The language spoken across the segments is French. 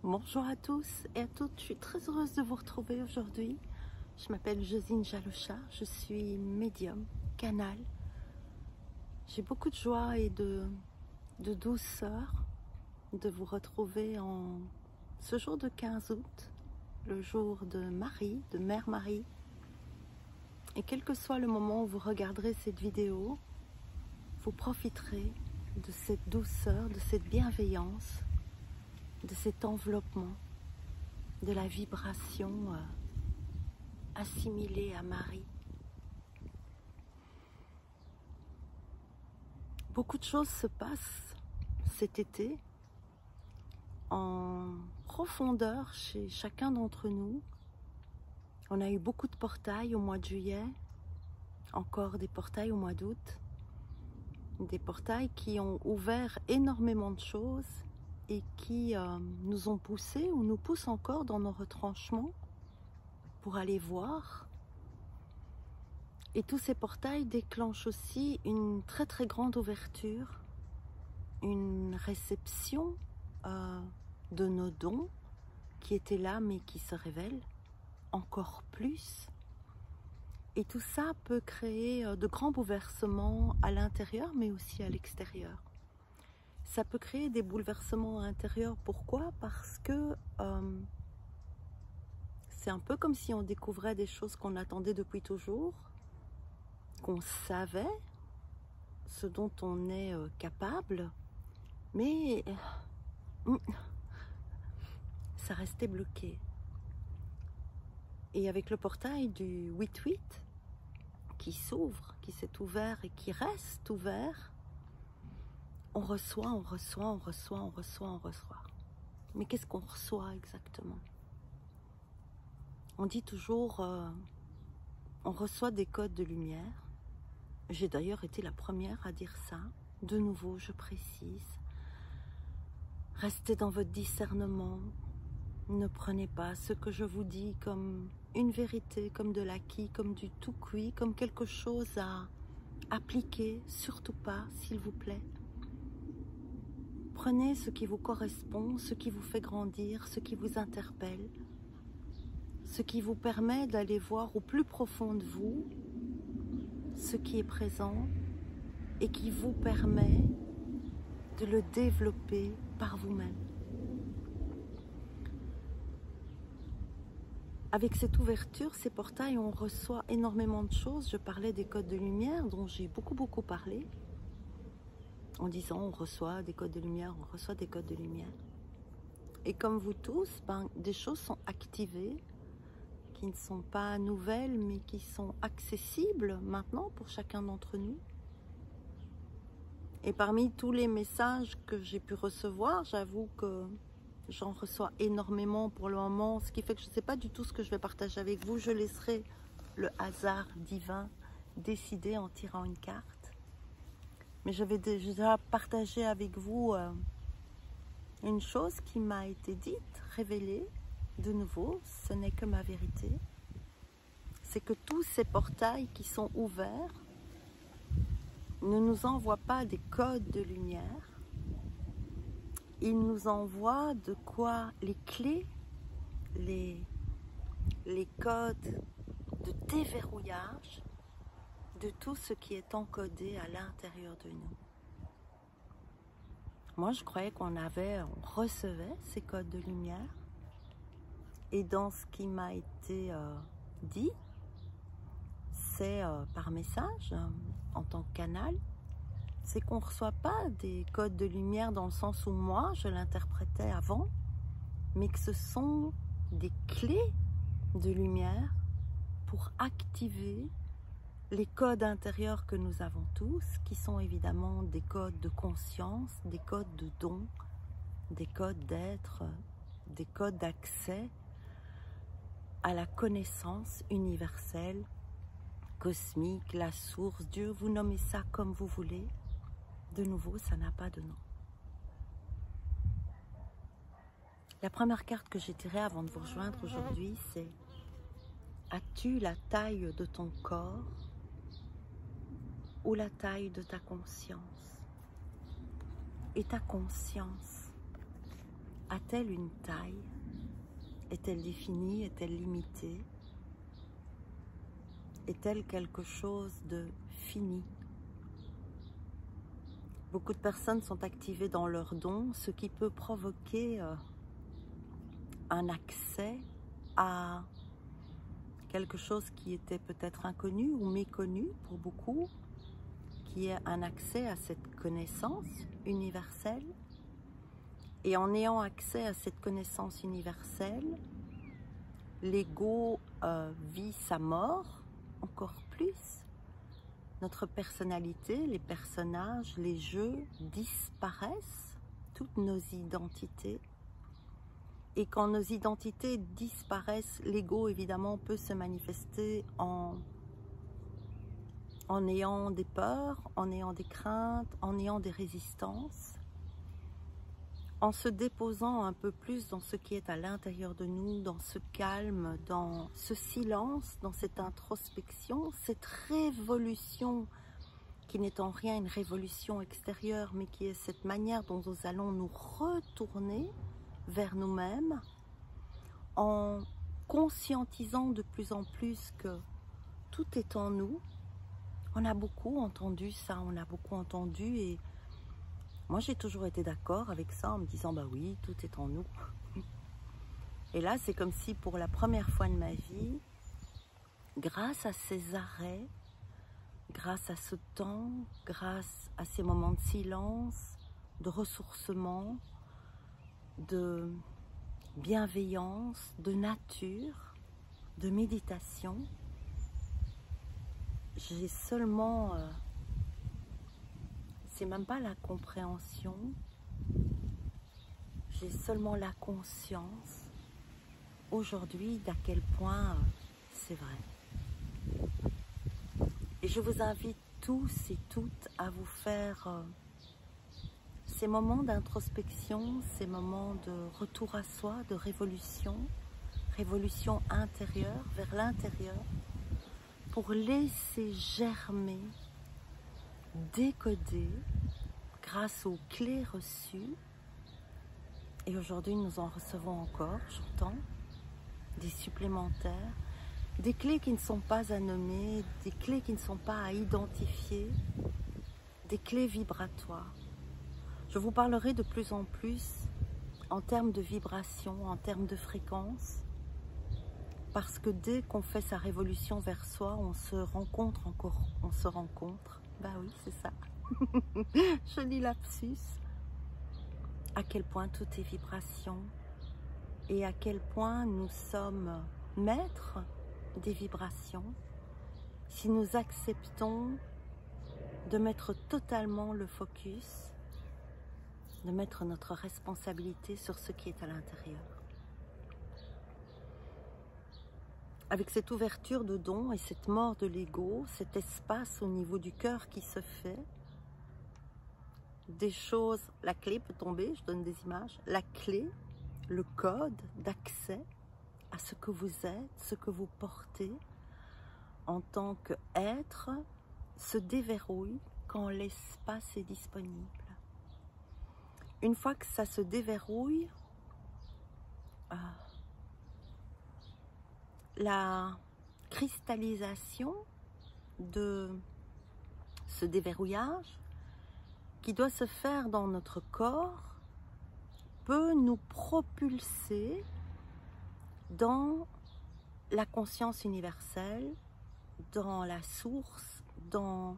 Bonjour à tous et à toutes, je suis très heureuse de vous retrouver aujourd'hui. Je m'appelle Josine Jalocha, je suis médium, canal. J'ai beaucoup de joie et de douceur de vous retrouver en ce jour de 15 août, le jour de Marie, de Mère Marie. Et quel que soit le moment où vous regarderez cette vidéo, vous profiterez de cette douceur, de cette bienveillance, de cet enveloppement, de la vibration assimilée à Marie. Beaucoup de choses se passent cet été en profondeur chez chacun d'entre nous. On a eu beaucoup de portails au mois de juillet, encore des portails au mois d'août, des portails qui ont ouvert énormément de choses et qui nous ont poussés ou nous poussent encore dans nos retranchements pour aller voir. Et tous ces portails déclenchent aussi une très très grande ouverture, une réception de nos dons qui étaient là mais qui se révèlent encore plus. Et tout ça peut créer de grands bouleversements à l'intérieur mais aussi à l'extérieur. Ça peut créer des bouleversements intérieurs. Pourquoi? Parce que c'est un peu comme si on découvrait des choses qu'on attendait depuis toujours, qu'on savait, ce dont on est capable, mais ça restait bloqué. Et avec le portail du 8-8 qui s'ouvre, qui s'est ouvert et qui reste ouvert, on reçoit, on reçoit, on reçoit, on reçoit, on reçoit. Mais qu'est-ce qu'on reçoit exactement? On dit toujours, on reçoit des codes de lumière. J'ai d'ailleurs été la première à dire ça. De nouveau, je précise. Restez dans votre discernement. Ne prenez pas ce que je vous dis comme une vérité, comme de l'acquis, comme du tout cuit, comme quelque chose à appliquer. Surtout pas, s'il vous plaît. Prenez ce qui vous correspond, ce qui vous fait grandir, ce qui vous interpelle, ce qui vous permet d'aller voir au plus profond de vous ce qui est présent et qui vous permet de le développer par vous-même. Avec cette ouverture, ces portails, on reçoit énormément de choses. Je parlais des codes de lumière dont j'ai beaucoup parlé en disant on reçoit des codes de lumière, on reçoit des codes de lumière. Et comme vous tous, des choses sont activées qui ne sont pas nouvelles mais qui sont accessibles maintenant pour chacun d'entre nous. Et parmi tous les messages que j'ai pu recevoir, j'avoue que j'en reçois énormément pour le moment, ce qui fait que je ne sais pas du tout ce que je vais partager avec vous. Je laisserai le hasard divin décider en tirant une carte. Mais je vais déjà partager avec vous une chose qui m'a été dite, révélée. De nouveau, ce n'est que ma vérité. C'est que tous ces portails qui sont ouverts ne nous envoient pas des codes de lumière. Ils nous envoient de quoi? Les clés, les codes de déverrouillage de tout ce qui est encodé à l'intérieur de nous. Moi, je croyais on recevait ces codes de lumière. Et dans ce qui m'a été dit, c'est par message, en tant que canal, c'est qu'on ne reçoit pas des codes de lumière dans le sens où moi, je l'interprétais avant, mais que ce sont des clés de lumière pour activer les codes intérieurs que nous avons tous, qui sont évidemment des codes de conscience, des codes de don, des codes d'être, des codes d'accès à la connaissance universelle, cosmique, la source, Dieu, vous nommez ça comme vous voulez. De nouveau, ça n'a pas de nom. La première carte que j'ai tirée avant de vous rejoindre aujourd'hui, c'est « As-tu la taille de ton corps ou la taille de ta conscience ?» Et ta conscience, a-t-elle une taille? Est-elle définie? Est-elle limitée? Est-elle quelque chose de fini? Beaucoup de personnes sont activées dans leurs dons, ce qui peut provoquer un accès à quelque chose qui était peut-être inconnu ou méconnu pour beaucoup, qui est un accès à cette connaissance universelle. Et en ayant accès à cette connaissance universelle, l'ego vit sa mort encore plus. Notre personnalité, les personnages, les jeux disparaissent, toutes nos identités. Et quand nos identités disparaissent, l'ego évidemment peut se manifester en ayant des peurs, en ayant des craintes, en ayant des résistances, en se déposant un peu plus dans ce qui est à l'intérieur de nous, dans ce calme, dans ce silence, dans cette introspection, cette révolution qui n'est en rien une révolution extérieure, mais qui est cette manière dont nous allons nous retourner vers nous-mêmes en conscientisant de plus en plus que tout est en nous. On a beaucoup entendu ça, on a beaucoup entendu et moi j'ai toujours été d'accord avec ça en me disant bah oui, tout est en nous. Et là c'est comme si pour la première fois de ma vie, grâce à ces arrêts, grâce à ce temps, grâce à ces moments de silence, de ressourcement, de bienveillance, de nature, de méditation, j'ai seulement, c'est même pas la compréhension, j'ai seulement la conscience aujourd'hui d'à quel point c'est vrai. Et je vous invite tous et toutes à vous faire ces moments d'introspection, ces moments de retour à soi, de révolution, révolution intérieure, vers l'intérieur, pour laisser germer, décoder, grâce aux clés reçues. Et aujourd'hui, nous en recevons encore, j'entends, des supplémentaires, des clés qui ne sont pas à nommer, des clés qui ne sont pas à identifier, des clés vibratoires. Je vous parlerai de plus en plus en termes de vibration, en termes de fréquence, parce que dès qu'on fait sa révolution vers soi, on se rencontre encore, on se rencontre. Bah oui, c'est ça. Joli lapsus. À quel point tout est vibration et à quel point nous sommes maîtres des vibrations si nous acceptons de mettre totalement le focus, de mettre notre responsabilité sur ce qui est à l'intérieur. Avec cette ouverture de don et cette mort de l'ego, cet espace au niveau du cœur qui se fait, des choses, la clé peut tomber, je donne des images, la clé, le code d'accès à ce que vous êtes, ce que vous portez en tant qu'être se déverrouille quand l'espace est disponible. Une fois que ça se déverrouille, la cristallisation de ce déverrouillage qui doit se faire dans notre corps peut nous propulser dans la conscience universelle, dans la source, dans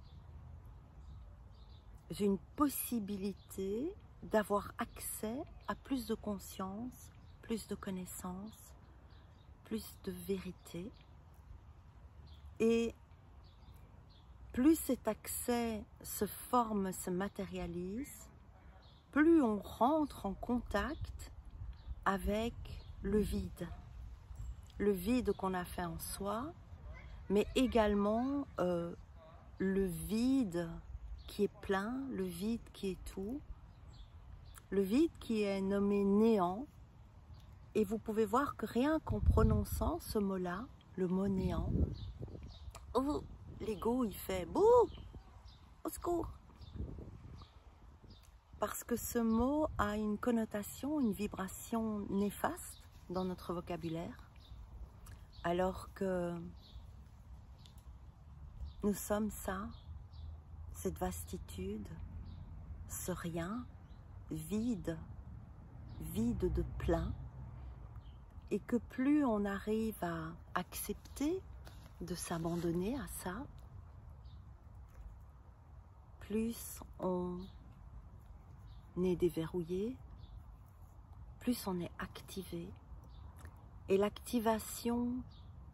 une possibilité d'avoir accès à plus de conscience, plus de connaissances, plus de vérité. Et plus cet accès se forme, se matérialise, plus on rentre en contact avec le vide qu'on a fait en soi, mais également le vide qui est plein, le vide qui est tout, le vide qui est nommé néant. Et vous pouvez voir que rien qu'en prononçant ce mot-là, le mot néant, oh, l'ego il fait bouh, au secours. parce que ce mot a une connotation, une vibration néfaste dans notre vocabulaire, alors que nous sommes ça, cette vastitude, ce rien, vide, vide de plein, et que plus on arrive à accepter de s'abandonner à ça, plus on est déverrouillé, plus on est activé. Et l'activation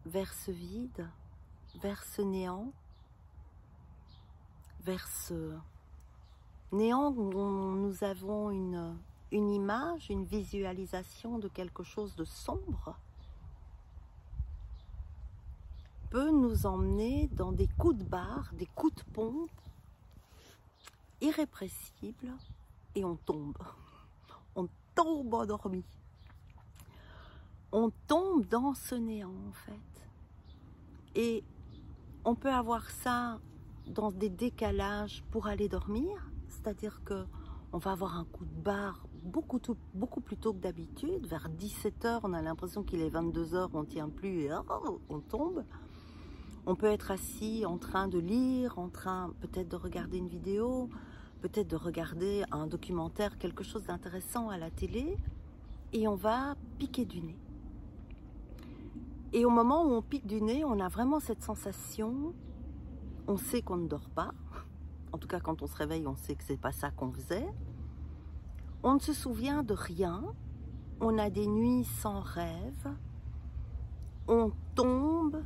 vers ce vide, vers ce néant, vers ce néant où nous avons une image, une visualisation de quelque chose de sombre, peut nous emmener dans des coups de barre, des coups de pompe irrépressibles, et on tombe endormi. On tombe dans ce néant en fait. Et on peut avoir ça dans des décalages pour aller dormir, c'est-à-dire que on va avoir un coup de barre beaucoup plus tôt que d'habitude. Vers 17 h, on a l'impression qu'il est 22 h, on ne tient plus et on tombe. On peut être assis en train de lire, en train peut-être de regarder une vidéo, peut-être de regarder un documentaire, quelque chose d'intéressant à la télé, et on va piquer du nez. Et au moment où on pique du nez, on a vraiment cette sensation, on sait qu'on ne dort pas, en tout cas quand on se réveille, on sait que c'est pas ça qu'on faisait, on ne se souvient de rien, on a des nuits sans rêve, on tombe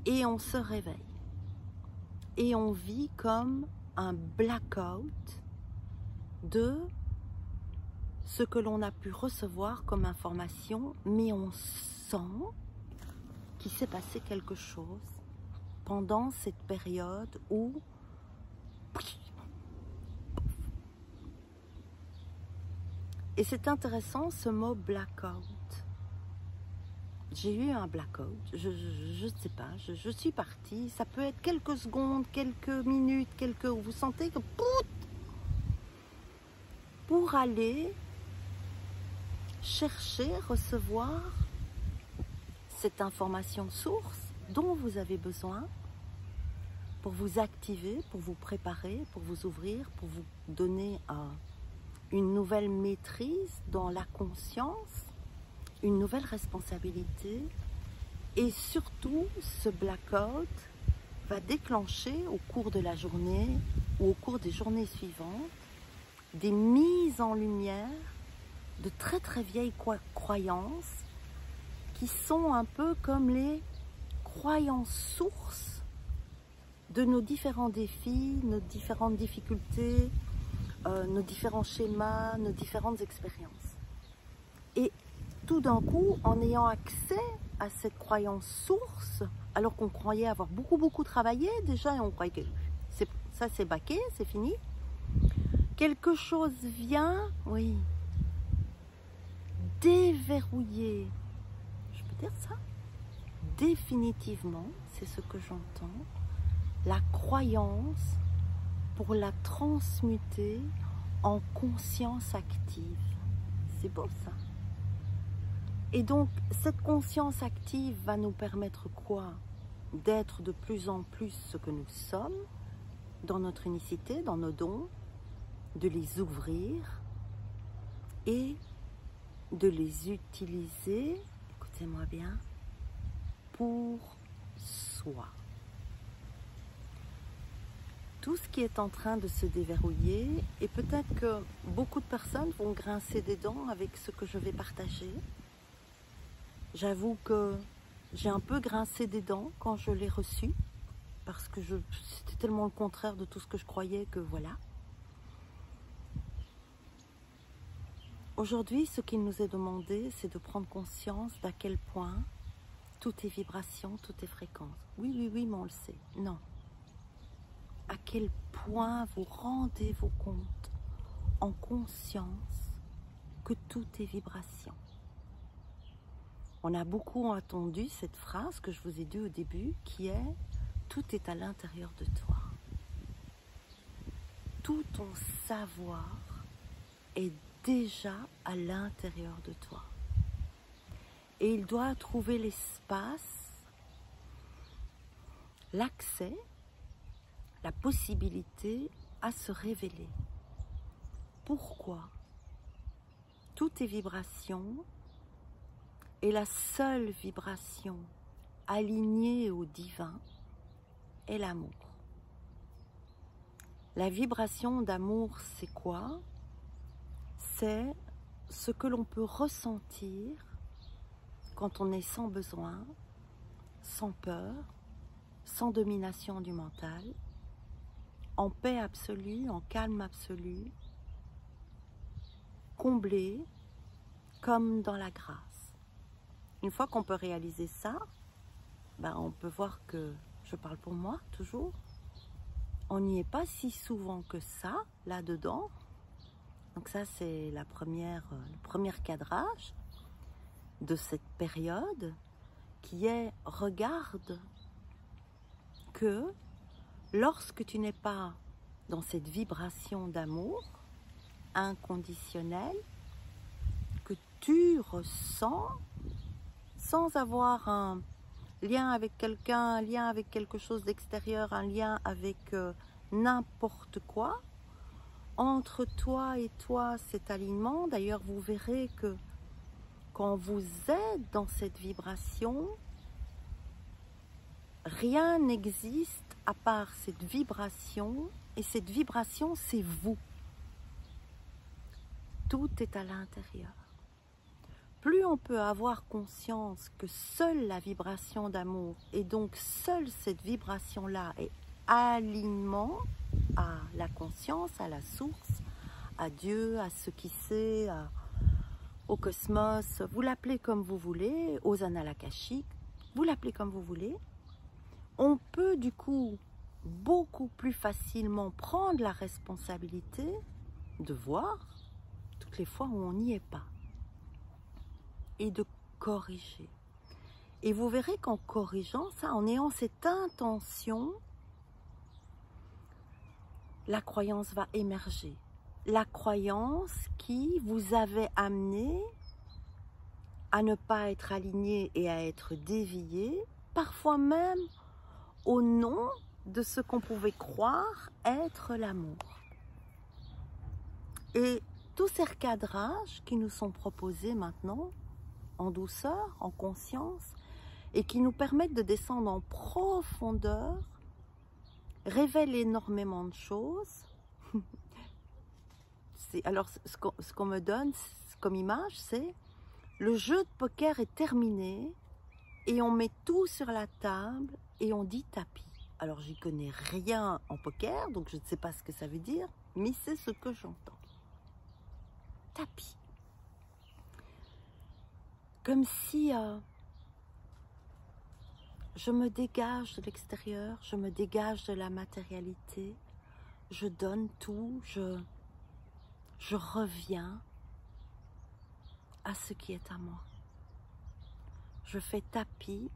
et on se réveille. Et on vit comme un blackout de ce que l'on a pu recevoir comme information, mais on sent qu'il s'est passé quelque chose pendant cette période où et c'est intéressant ce mot blackout. J'ai eu un blackout, je ne sais pas, je suis partie, ça peut être quelques secondes, quelques minutes, où vous sentez que pour aller chercher, recevoir cette information source dont vous avez besoin pour vous activer, pour vous préparer, pour vous ouvrir, pour vous donner une nouvelle maîtrise dans la conscience, une nouvelle responsabilité, et surtout ce blackout va déclencher au cours de la journée ou au cours des journées suivantes des mises en lumière de très très vieilles croyances qui sont un peu comme les croyances sources de nos différents défis, nos différentes difficultés, nos différents schémas, nos différentes expériences. Et tout d'un coup, en ayant accès à cette croyance source, alors qu'on croyait avoir beaucoup travaillé déjà, et on croyait que ça c'est bâclé, c'est fini, quelque chose vient, oui, déverrouiller, je peux dire ça, définitivement, c'est ce que j'entends, la croyance pour la transmuter en conscience active. C'est beau ça. Et donc, cette conscience active va nous permettre quoi? D'être de plus en plus ce que nous sommes, dans notre unicité, dans nos dons, de les ouvrir et de les utiliser, écoutez-moi bien, pour soi. Tout ce qui est en train de se déverrouiller, et peut-être que beaucoup de personnes vont grincer des dents avec ce que je vais partager. J'avoue que j'ai un peu grincé des dents quand je l'ai reçu, parce que c'était tellement le contraire de tout ce que je croyais que voilà. Aujourd'hui, ce qu'il nous est demandé, c'est de prendre conscience d'à quel point tout est vibration, tout est fréquence. Oui, mais on le sait. Non. À quel point vous rendez-vous compte en conscience que tout est vibration. On a beaucoup entendu cette phrase que je vous ai dit au début, qui est « tout est à l'intérieur de toi ». Tout ton savoir est déjà à l'intérieur de toi. Et il doit trouver l'espace, l'accès, la possibilité à se révéler. Pourquoi? Toutes tes vibrations et la seule vibration alignée au divin est l'amour. La vibration d'amour, c'est quoi? C'est ce que l'on peut ressentir quand on est sans besoin, sans peur, sans domination du mental, en paix absolue, en calme absolu, comblé comme dans la grâce. Une fois qu'on peut réaliser ça, on peut voir que, je parle pour moi toujours, on n'y est pas si souvent que ça, là-dedans. Donc ça, c'est le premier cadrage de cette période qui est, regarde que lorsque tu n'es pas dans cette vibration d'amour inconditionnel, que tu ressens sans avoir un lien avec quelqu'un, un lien avec quelque chose d'extérieur, un lien avec n'importe quoi, entre toi et toi, cet alignement. D'ailleurs, vous verrez que quand vous êtes dans cette vibration, rien n'existe à part cette vibration, et cette vibration, c'est vous. Tout est à l'intérieur. Plus on peut avoir conscience que seule la vibration d'amour, et donc seule cette vibration-là est alignement à la conscience, à la source, à Dieu, à ce qui sait, au cosmos, vous l'appelez comme vous voulez, aux annales akashiques, vous l'appelez comme vous voulez, on peut du coup beaucoup plus facilement prendre la responsabilité de voir toutes les fois où on n'y est pas et de corriger. Et vous verrez qu'en corrigeant ça, en ayant cette intention, la croyance va émerger. La croyance qui vous avait amené à ne pas être aligné et à être dévié, parfois même au nom de ce qu'on pouvait croire être l'amour. Et tous ces recadrages qui nous sont proposés maintenant, en douceur, en conscience, et qui nous permettent de descendre en profondeur, révèlent énormément de choses. Alors, ce qu'on me donne comme image, c'est le jeu de poker est terminé et on met tout sur la table et on dit tapis. Alors, j'y connais rien en poker, donc je ne sais pas ce que ça veut dire, mais c'est ce que j'entends. Tapis. Comme si je me dégage de l'extérieur, je me dégage de la matérialité, je donne tout, je reviens à ce qui est à moi. Je fais tapis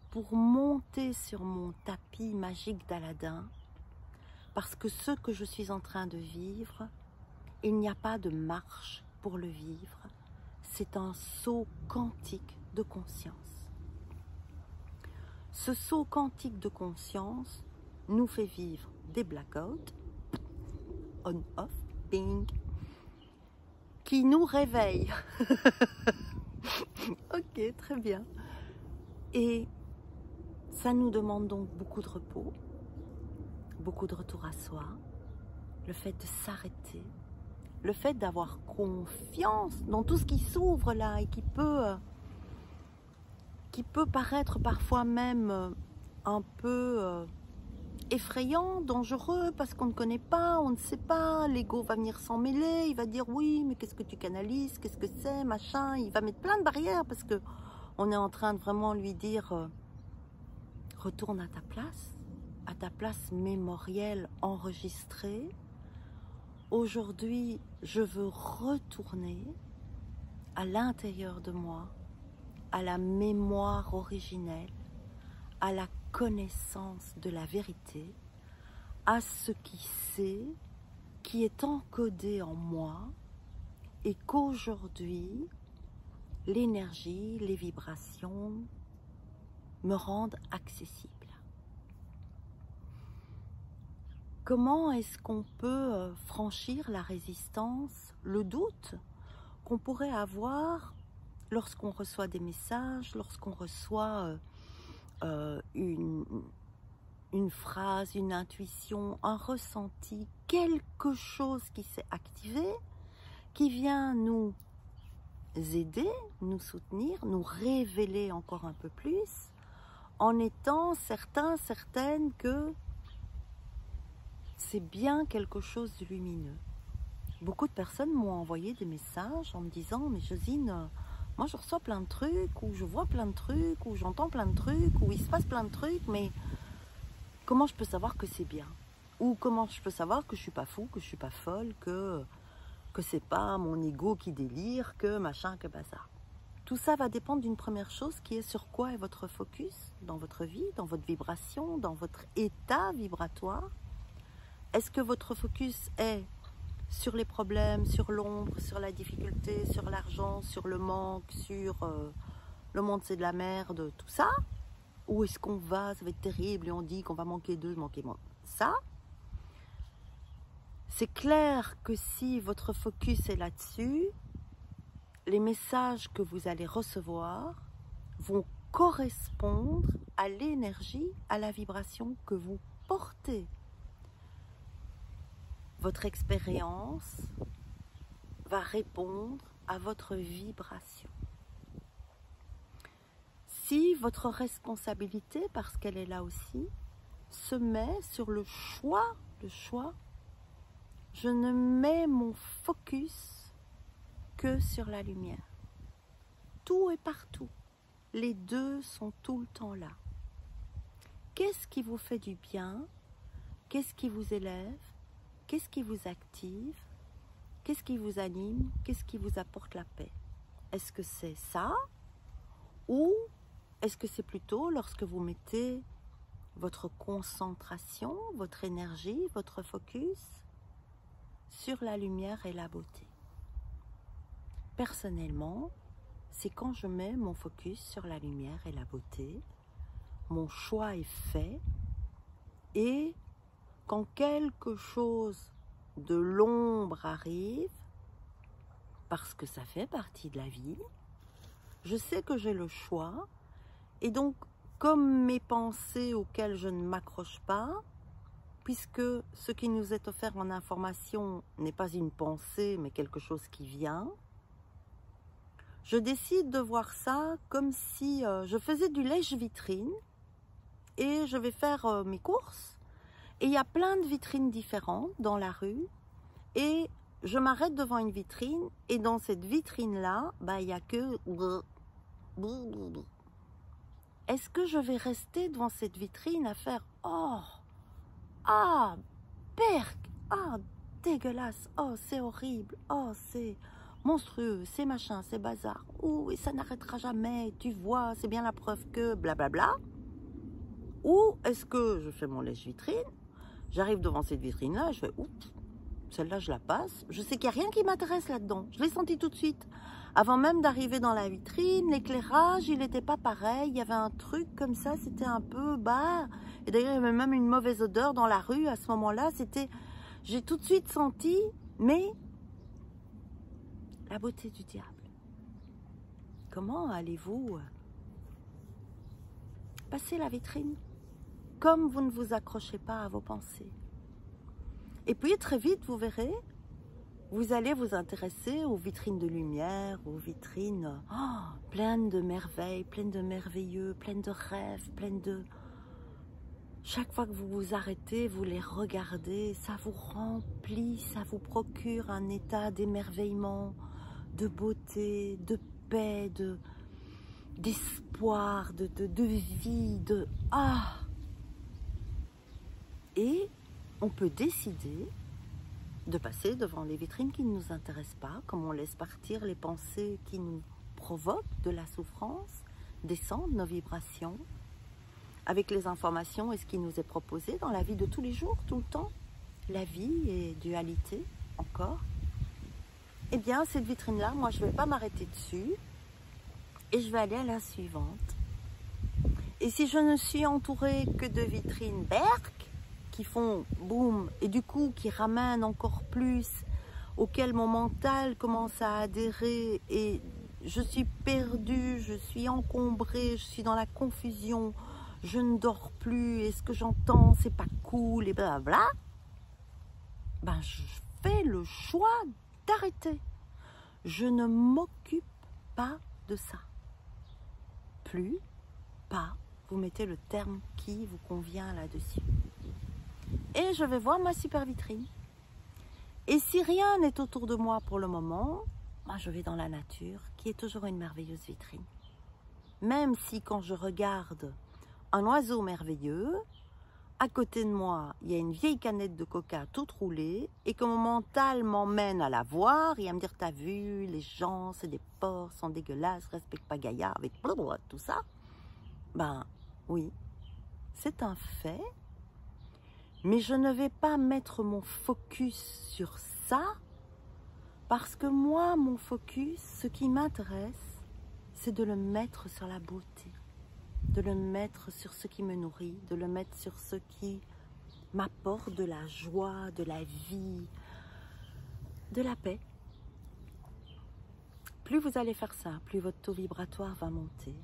pour monter sur mon tapis magique d'Aladin, parce que ce que je suis en train de vivre, il n'y a pas de marche pour le vivre, c'est un saut quantique de conscience. Ce saut quantique de conscience nous fait vivre des blackouts, on-off, ping, qui nous réveillent. Ok, très bien. Et ça nous demande donc beaucoup de repos, beaucoup de retour à soi, le fait de s'arrêter, le fait d'avoir confiance dans tout ce qui s'ouvre là et qui peut paraître parfois même un peu effrayant, dangereux, parce qu'on ne connaît pas, on ne sait pas, l'ego va venir s'en mêler, il va dire oui, mais qu'est-ce que tu canalises, qu'est-ce que c'est, machin, il va mettre plein de barrières parce que on est en train de vraiment lui dire retourne à ta place mémorielle enregistrée. Aujourd'hui, je veux retourner à l'intérieur de moi, à la mémoire originelle, à la connaissance de la vérité, à ce qui sait, qui est encodé en moi et qu'aujourd'hui, l'énergie, les vibrations me rendent accessible. Comment est-ce qu'on peut franchir la résistance, le doute qu'on pourrait avoir lorsqu'on reçoit des messages, lorsqu'on reçoit une phrase, une intuition, un ressenti, quelque chose qui s'est activé, qui vient nous aider, nous soutenir, nous révéler encore un peu plus, en étant certains, certaines que c'est bien quelque chose de lumineux. Beaucoup de personnes m'ont envoyé des messages en me disant « Mais Josine, moi je reçois plein de trucs, ou je vois plein de trucs, ou j'entends plein de trucs, ou il se passe plein de trucs, mais comment je peux savoir que c'est bien? Ou comment je peux savoir que je suis pas fou, que je suis pas folle, que c'est pas mon ego qui délire, que machin, que bazar. » Tout ça va dépendre d'une première chose qui est sur quoi est votre focus dans votre vie, dans votre vibration, dans votre état vibratoire. Est-ce que votre focus est sur les problèmes, sur l'ombre, sur la difficulté, sur l'argent, sur le manque, sur le monde c'est de la merde, tout ça? Ou est-ce qu'on va, ça va être terrible et on dit qu'on va manquer d'eux, manquer ça? C'est clair que si votre focus est là-dessus, les messages que vous allez recevoir vont correspondre à l'énergie, à la vibration que vous portez. Votre expérience va répondre à votre vibration. Si votre responsabilité, parce qu'elle est là aussi, se met sur le choix, je ne mets mon focus que sur la lumière. Tout est partout. Les deux sont tout le temps là. Qu'est-ce qui vous fait du bien? Qu'est-ce qui vous élève? Qu'est-ce qui vous active? Qu'est-ce qui vous anime? Qu'est-ce qui vous apporte la paix? Est-ce que c'est ça? Ou est-ce que c'est plutôt lorsque vous mettez votre concentration, votre énergie, votre focus sur la lumière et la beauté? Personnellement, c'est quand je mets mon focus sur la lumière et la beauté, mon choix est fait, et quand quelque chose de l'ombre arrive, parce que ça fait partie de la vie, je sais que j'ai le choix, et donc comme mes pensées auxquelles je ne m'accroche pas, puisque ce qui nous est offert en information n'est pas une pensée, mais quelque chose qui vient, je décide de voir ça comme si je faisais du lèche-vitrine, et je vais faire mes courses, et il y a plein de vitrines différentes dans la rue, et je m'arrête devant une vitrine, et dans cette vitrine-là, il n'y a que... Est-ce que je vais rester devant cette vitrine à faire « Oh, ah, berk, ah, dégueulasse, oh, c'est horrible, oh, c'est monstrueux, c'est machin, c'est bazar, oh, et ça n'arrêtera jamais, tu vois, c'est bien la preuve que blablabla » Ou est-ce que je fais mon lèche-vitrine, j'arrive devant cette vitrine-là, je fais « Oups, celle-là, je la passe. » Je sais qu'il n'y a rien qui m'intéresse là-dedans. Je l'ai senti tout de suite. Avant même d'arriver dans la vitrine, l'éclairage, il n'était pas pareil. Il y avait un truc comme ça, c'était un peu bas. Et d'ailleurs, il y avait même une mauvaise odeur dans la rue à ce moment-là. J'ai tout de suite senti, mais la beauté du diable. Comment allez-vous passer la vitrine comme vous ne vous accrochez pas à vos pensées? Et puis très vite, vous verrez, vous allez vous intéresser aux vitrines de lumière, aux vitrines pleines de merveilles, pleines de merveilleux, pleines de rêves, pleines de... Chaque fois que vous vous arrêtez, vous les regardez, ça vous remplit, ça vous procure un état d'émerveillement, de beauté, de paix, d'espoir, de vie, de... Et on peut décider de passer devant les vitrines qui ne nous intéressent pas, comme on laisse partir les pensées qui nous provoquent de la souffrance, descendre nos vibrations, avec les informations et ce qui nous est proposé dans la vie de tous les jours, tout le temps. La vie est dualité, encore. eh bien, cette vitrine-là, moi, je ne vais pas m'arrêter dessus et je vais aller à la suivante. Et si je ne suis entourée que de vitrines berk qui font boum et du coup qui ramènent encore plus, auquel mon mental commence à adhérer et je suis perdue, je suis encombrée, je suis dans la confusion, je ne dors plus et ce que j'entends c'est pas cool et blablabla, ben je fais le choix d'arrêter. Je ne m'occupe pas de ça. Plus, pas, vous mettez le terme qui vous convient là-dessus. Et je vais voir ma super vitrine. Et si rien n'est autour de moi pour le moment, moi je vais dans la nature, qui est toujours une merveilleuse vitrine. Même si quand je regarde un oiseau merveilleux, à côté de moi, il y a une vieille canette de coca toute roulée et que mon mental m'emmène à la voir et à me dire, t'as vu, les gens, c'est des porcs, sont dégueulasses, respectent pas Gaïa, avec blablabla, tout ça. Ben oui, c'est un fait, mais je ne vais pas mettre mon focus sur ça parce que moi, mon focus, ce qui m'intéresse, c'est de le mettre sur la beauté. De le mettre sur ce qui me nourrit, de le mettre sur ce qui m'apporte de la joie, de la vie, de la paix. Plus vous allez faire ça, plus votre taux vibratoire va monter.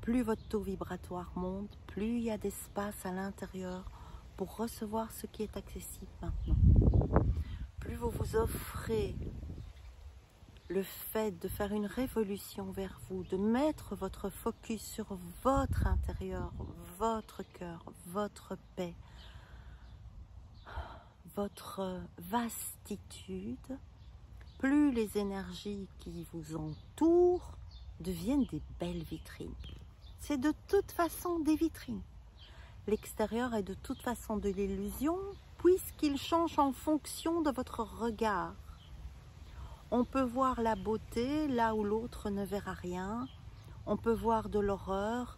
Plus votre taux vibratoire monte, plus il y a d'espace à l'intérieur pour recevoir ce qui est accessible maintenant. Plus vous vous offrez le fait de faire une révolution vers vous, de mettre votre focus sur votre intérieur, votre cœur, votre paix, votre vastitude, plus les énergies qui vous entourent deviennent des belles vitrines. C'est de toute façon des vitrines. L'extérieur est de toute façon de l'illusion puisqu'il change en fonction de votre regard. On peut voir la beauté là où l'autre ne verra rien. On peut voir de l'horreur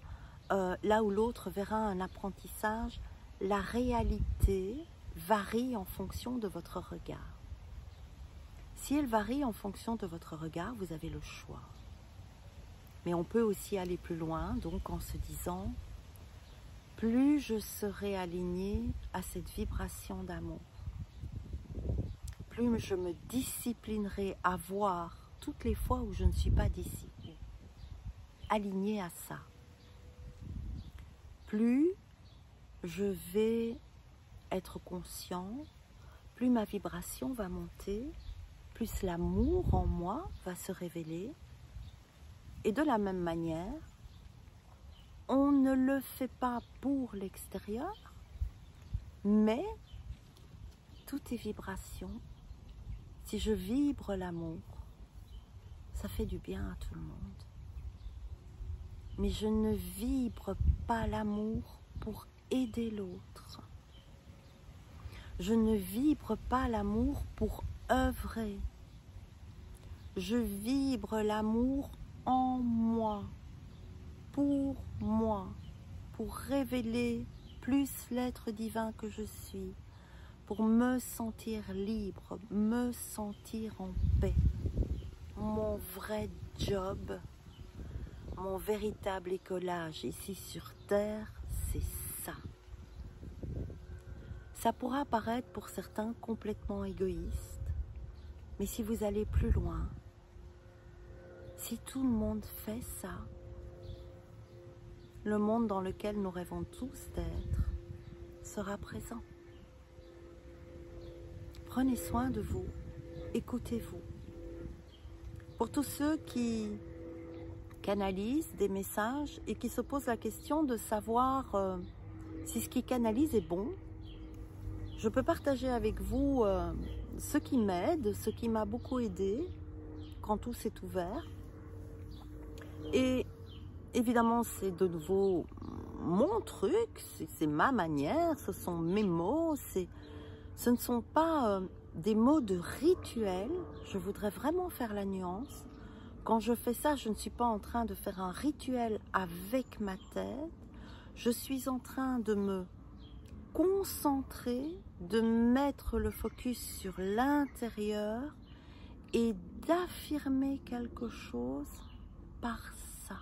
là où l'autre verra un apprentissage. La réalité varie en fonction de votre regard. Si elle varie en fonction de votre regard, vous avez le choix. Mais on peut aussi aller plus loin, donc en se disant, plus je serai alignée à cette vibration d'amour, plus je me disciplinerai à voir toutes les fois où je ne suis pas disciplinée, alignée à ça. Plus je vais être conscient, plus ma vibration va monter, plus l'amour en moi va se révéler. Et de la même manière, on ne le fait pas pour l'extérieur, mais tout est vibration. Si je vibre l'amour, ça fait du bien à tout le monde. Mais je ne vibre pas l'amour pour aider l'autre. Je ne vibre pas l'amour pour œuvrer. Je vibre l'amour en moi, pour révéler plus l'être divin que je suis, pour me sentir libre, me sentir en paix. Mon vrai job, mon véritable écolage ici sur Terre, c'est ça. Ça pourra paraître pour certains complètement égoïste, mais si vous allez plus loin, si tout le monde fait ça, le monde dans lequel nous rêvons tous d'être sera présent. Prenez soin de vous, écoutez-vous. Pour tous ceux qui canalisent des messages et qui se posent la question de savoir si ce qu'ils canalisent est bon, je peux partager avec vous ce qui m'aide, ce qui m'a beaucoup aidé quand tout s'est ouvert. Et évidemment, c'est de nouveau mon truc, c'est ma manière, ce sont mes mots, ce ne sont pas des mots de rituel. Je voudrais vraiment faire la nuance. Quand je fais ça, je ne suis pas en train de faire un rituel avec ma tête. Je suis en train de me concentrer, de mettre le focus sur l'intérieur et d'affirmer quelque chose par ça.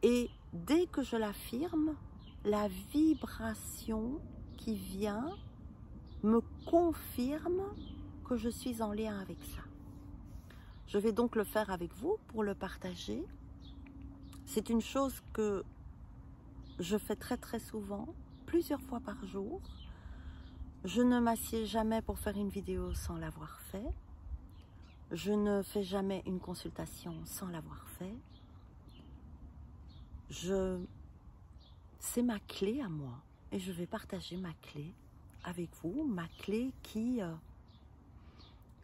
Et dès que je l'affirme, la vibration qui vient me confirme que je suis en lien avec ça. Je vais donc le faire avec vous pour le partager. C'est une chose que je fais très souvent, plusieurs fois par jour. Je ne m'assieds jamais pour faire une vidéo sans l'avoir fait. Je ne fais jamais une consultation sans l'avoir fait. C'est ma clé à moi et je vais partager ma clé avec vous, ma clé qui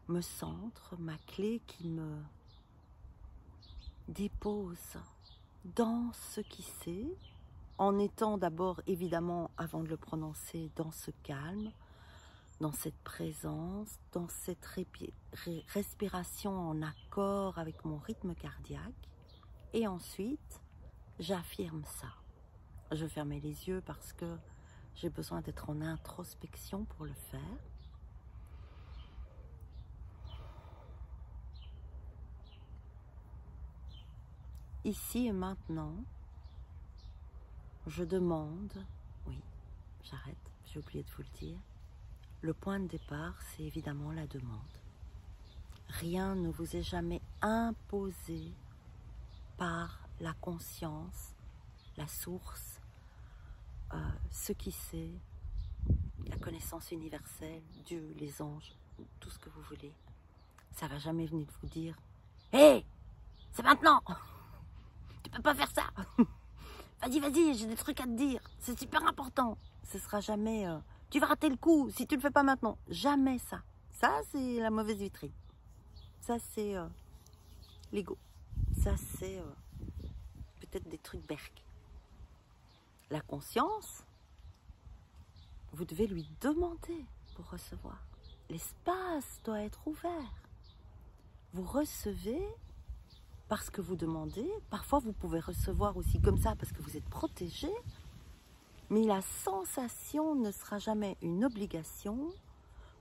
me centre, ma clé qui me dépose dans ce qui c'est, en étant d'abord évidemment, avant de le prononcer, dans ce calme, dans cette présence, dans cette respiration en accord avec mon rythme cardiaque. Et ensuite, j'affirme ça. Je fermais les yeux parce que j'ai besoin d'être en introspection pour le faire. Ici et maintenant, je demande, oui, j'arrête, j'ai oublié de vous le dire, le point de départ, c'est évidemment la demande. Rien ne vous est jamais imposé par la conscience, la source, ce qui c'est, la connaissance universelle, Dieu, les anges, tout ce que vous voulez. Ça va jamais venir vous dire « Hé, c'est maintenant ! Tu peux pas faire ça ! Vas-y, j'ai des trucs à te dire, c'est super important !» Ce sera jamais « Tu vas rater le coup si tu le fais pas maintenant !» Jamais ça. Ça, c'est la mauvaise vitrine. Ça, c'est l'ego. Ça, c'est peut-être des trucs berk. La conscience, vous devez lui demander pour recevoir. L'espace doit être ouvert. Vous recevez parce que vous demandez. Parfois, vous pouvez recevoir aussi comme ça parce que vous êtes protégé. Mais la sensation ne sera jamais une obligation,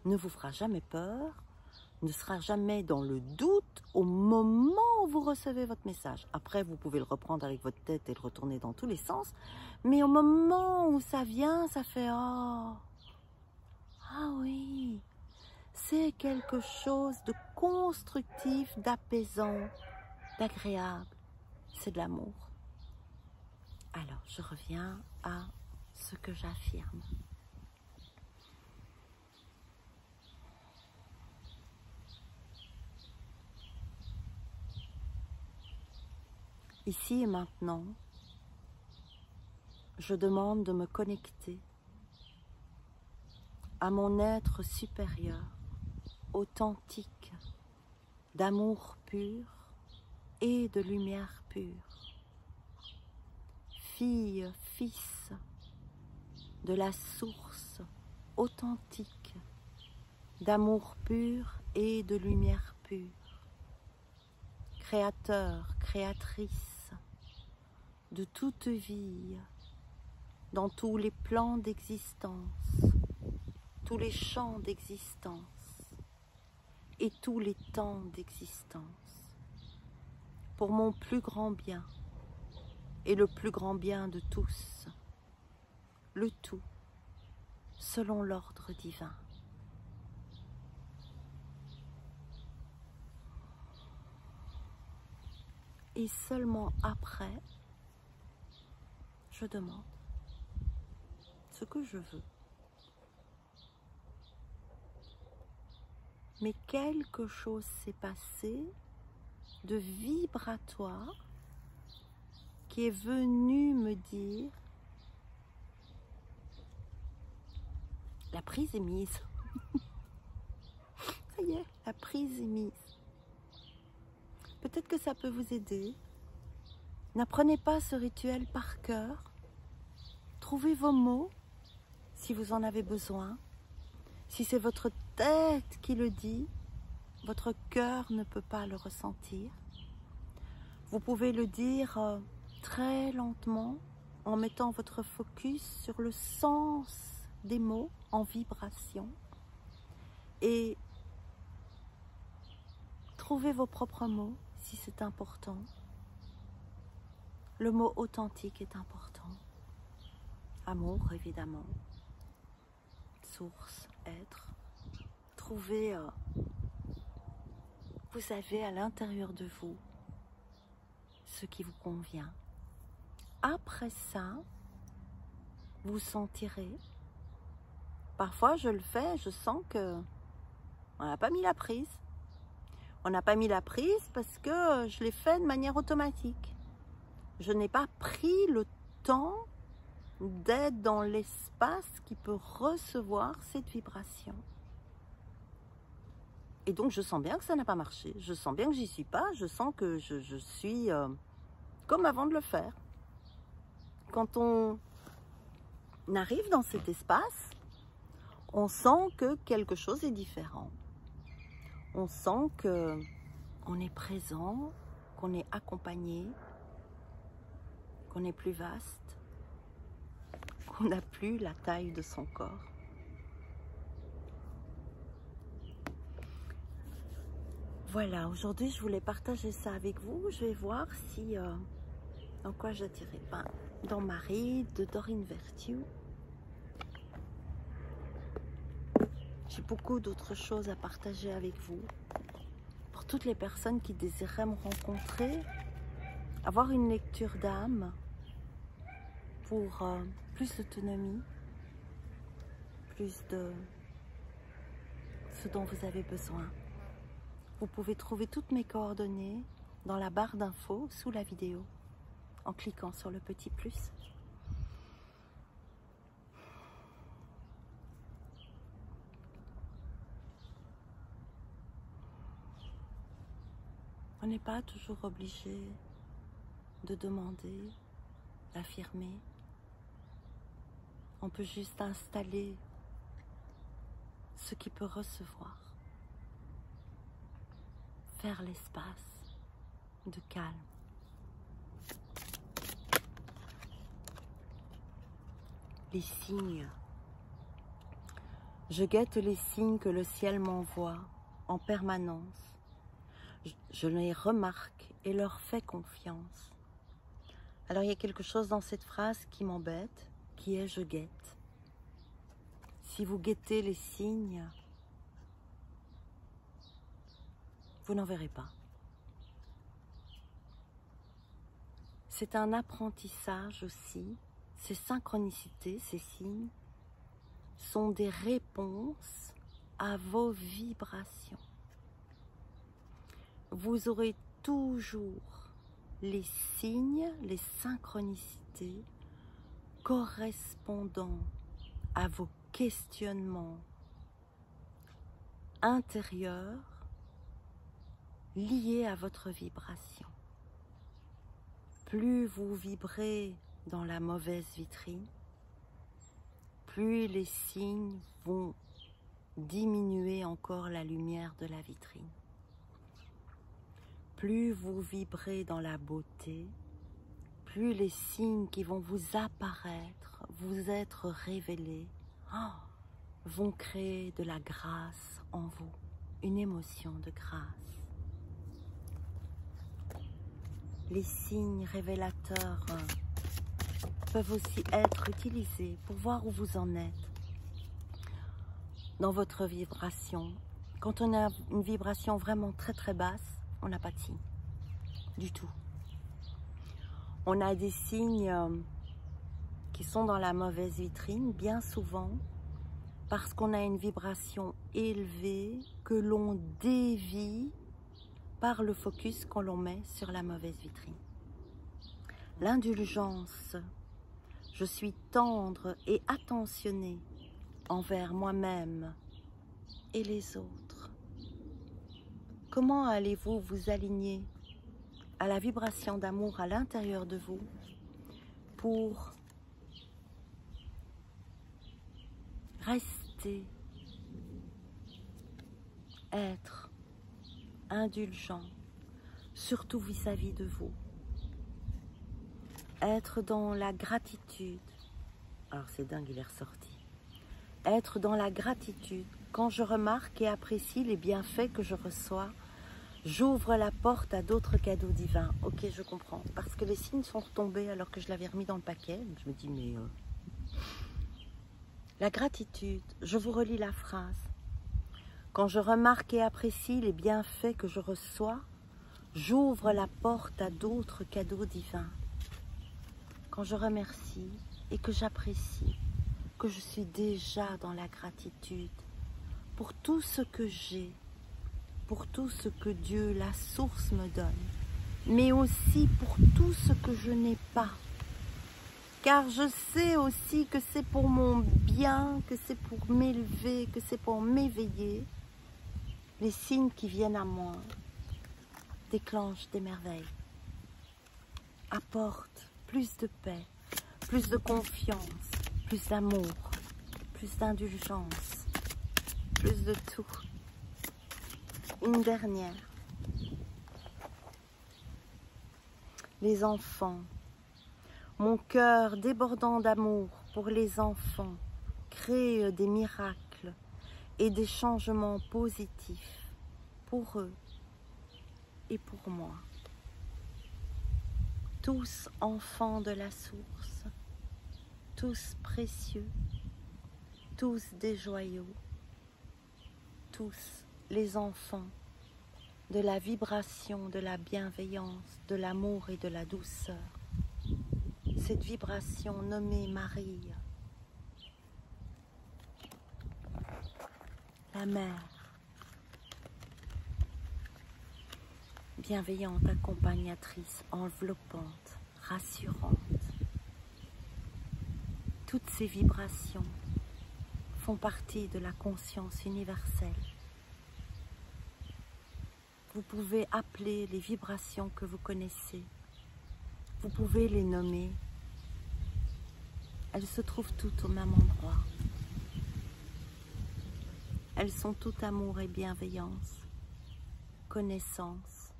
ne vous fera jamais peur, ne sera jamais dans le doute au moment où vous recevez votre message. Après, vous pouvez le reprendre avec votre tête et le retourner dans tous les sens. Mais au moment où ça vient, ça fait « Oh, ah oui !» C'est quelque chose de constructif, d'apaisant, d'agréable. C'est de l'amour. Alors, je reviens à ce que j'affirme. Ici et maintenant, je demande de me connecter à mon être supérieur, authentique, d'amour pur et de lumière pure. Fille, fils de la source authentique, d'amour pur et de lumière pure. Créateur, créatrice de toute vie, dans tous les plans d'existence, tous les champs d'existence et tous les temps d'existence, pour mon plus grand bien et le plus grand bien de tous, le tout selon l'ordre divin. Et seulement après, je demande ce que je veux. Mais quelque chose s'est passé de vibratoire qui est venu me dire la prise est mise. Ça y est, la prise est mise. Peut-être que ça peut vous aider. N'apprenez pas ce rituel par cœur. Trouvez vos mots si vous en avez besoin. Si c'est votre tête qui le dit, votre cœur ne peut pas le ressentir. Vous pouvez le dire très lentement en mettant votre focus sur le sens des mots en vibration. Et Trouvez vos propres mots si c'est important. Le mot authentique est important. Amour, évidemment. Source, être. Trouvez, vous avez à l'intérieur de vous ce qui vous convient. Après ça, vous sentirez. Parfois, je le fais, je sens que on n'a pas mis la prise. On n'a pas mis la prise parce que je l'ai fait de manière automatique. Je n'ai pas pris le temps d'être dans l'espace qui peut recevoir cette vibration. Et donc, je sens bien que ça n'a pas marché. Je sens bien que j'y suis pas. Je sens que je suis comme avant de le faire. Quand on arrive dans cet espace, on sent que quelque chose est différent. On sent qu'on est présent, qu'on est accompagné, qu'on est plus vaste, qu'on n'a plus la taille de son corps. Voilà, aujourd'hui je voulais partager ça avec vous. Je vais voir si dans quoi j'attirais. Dans Marie de Dorine Virtue. J'ai beaucoup d'autres choses à partager avec vous. Pour toutes les personnes qui désireraient me rencontrer, avoir une lecture d'âme pour plus d'autonomie, plus de ce dont vous avez besoin. Vous pouvez trouver toutes mes coordonnées dans la barre d'infos sous la vidéo en cliquant sur le petit plus. On n'est pas toujours obligé de demander, d'affirmer. On peut juste installer ce qui peut recevoir. Faire l'espace de calme. Les signes. Je guette les signes que le ciel m'envoie en permanence. Je les remarque et leur fais confiance. Alors il y a quelque chose dans cette phrase qui m'embête, qui est « je guette ». Si vous guettez les signes, vous n'en verrez pas. C'est un apprentissage aussi. Ces synchronicités, ces signes, sont des réponses à vos vibrations. Vous aurez toujours les signes, les synchronicités correspondant à vos questionnements intérieurs liés à votre vibration. Plus vous vibrez dans la mauvaise vitrine, plus les signes vont diminuer encore la lumière de la vitrine. Plus vous vibrez dans la beauté, plus les signes qui vont vous apparaître, vous être révélés, vont créer de la grâce en vous, une émotion de grâce. Les signes révélateurs peuvent aussi être utilisés pour voir où vous en êtes dans votre vibration. Quand on a une vibration vraiment très très basse, on n'a pas de signe du tout. On a des signes qui sont dans la mauvaise vitrine bien souvent parce qu'on a une vibration élevée que l'on dévie par le focus qu'on l'on met sur la mauvaise vitrine. L'indulgence, je suis tendre et attentionnée envers moi-même et les autres. Comment allez-vous vous aligner à la vibration d'amour à l'intérieur de vous pour rester, être indulgent, surtout vis-à-vis de vous. Être dans la gratitude. Alors c'est dingue, il est ressorti. Être dans la gratitude quand je remarque et apprécie les bienfaits que je reçois J'ouvre la porte à d'autres cadeaux divins. Ok, je comprends. Parce que les signes sont retombés alors que je l'avais remis dans le paquet. Je me dis, mais... La gratitude, je vous relis la phrase. Quand je remarque et apprécie les bienfaits que je reçois, j'ouvre la porte à d'autres cadeaux divins. Quand je remercie et que j'apprécie, que je suis déjà dans la gratitude pour tout ce que j'ai, pour tout ce que Dieu, la source, me donne, mais aussi pour tout ce que je n'ai pas. Car je sais aussi que c'est pour mon bien, que c'est pour m'élever, que c'est pour m'éveiller. Les signes qui viennent à moi déclenchent des merveilles, apportent plus de paix, plus de confiance, plus d'amour, plus d'indulgence, plus de tout. Une dernière. Les enfants. Mon cœur débordant d'amour pour les enfants crée des miracles et des changements positifs pour eux et pour moi. Tous enfants de la source, tous précieux, tous des joyaux, tous les enfants de la vibration, de la bienveillance, de l'amour et de la douceur. Cette vibration nommée Marie, la mère, bienveillante, accompagnatrice, enveloppante, rassurante. Toutes ces vibrations font partie de la conscience universelle. Vous pouvez appeler les vibrations que vous connaissez. Vous pouvez les nommer. Elles se trouvent toutes au même endroit. Elles sont toutes amour et bienveillance, connaissance,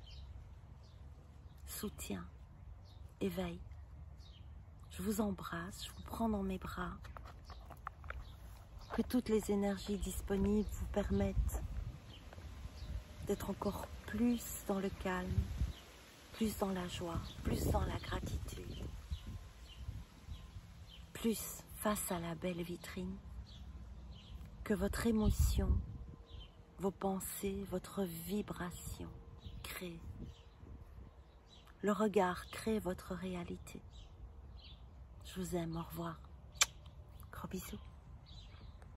soutien, éveil. Je vous embrasse, je vous prends dans mes bras. Que toutes les énergies disponibles vous permettent d'être encore plus dans le calme, plus dans la joie, plus dans la gratitude, plus face à la belle vitrine, que votre émotion, vos pensées, votre vibration crée. Le regard crée votre réalité. Je vous aime, au revoir. Gros bisous.